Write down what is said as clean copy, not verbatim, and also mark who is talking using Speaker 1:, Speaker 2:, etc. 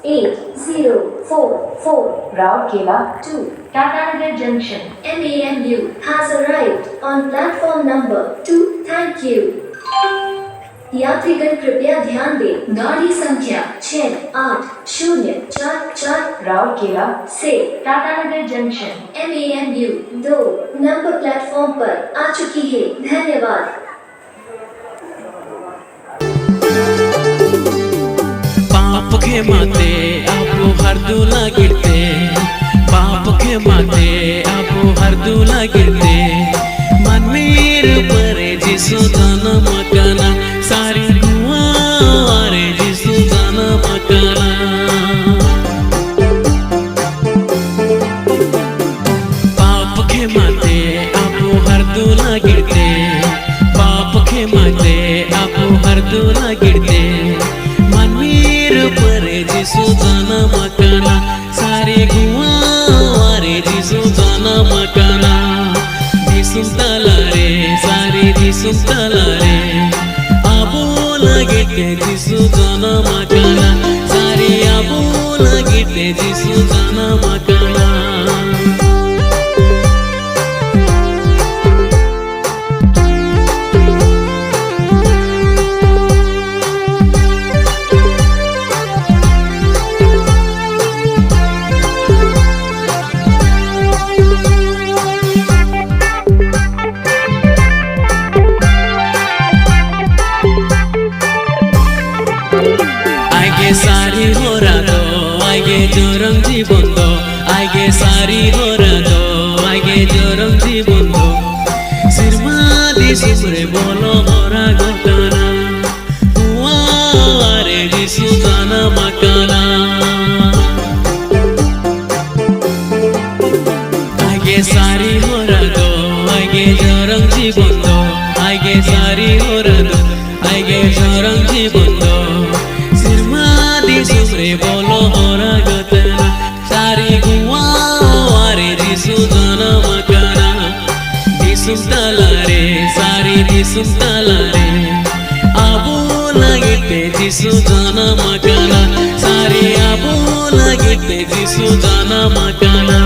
Speaker 1: 8044
Speaker 2: Rourkela 2
Speaker 3: Tatanagar Junction.
Speaker 1: MAMU has arrived on platform number 2. Thank you. यात्रीगण कृपया ध्यान दें, गाड़ी संख्या 6804
Speaker 2: Rourkela
Speaker 1: से
Speaker 3: Tatanagar Junction.
Speaker 1: MAMU 2 number platform पर आ चुकी है। धन्यवाद।
Speaker 4: बाप के माते आपो हर दूला गिरते, बाप के माते आपो हर दूला गिरते, मन मेरे परे जिसु जाना मकाना, सारी गुआ वारे जिसु जाना मकाना। बाप के माते आपो हर दूला गिरते, बाप के माते आपो हर दूला गिरते, परे जिसु जाना मकाना, सारे गुआ वारे जिसु जाना मकाना। दिसुम तला रे सारे दिसुम तला रे, आबो लगेते जिसु जाना मकाना, सारे आबो लगेते जिसु जाना मकाना। सारी हो रातो आगे जोरम जीवन दो, आगे सारी हो रातो आगे जोरम जीवन दो, सिरमा दिसुरे बोलो मोरा घटना, हुआरे जिसु जाना मकाना। आगे सारी हो रातो आगे जोरम जीवन दो, आगे सारी हो रातो आगे जोरम जीवन दो, सुरे बोलो होरा गतना, सारी गुआ वारे जिसु जाना मकाना। दिसुम तला रे सारी दिसुम तला रे, आबो लगेते जिसु जाना मकाना, सारी आबो लगेते जिसु जाना मकाना।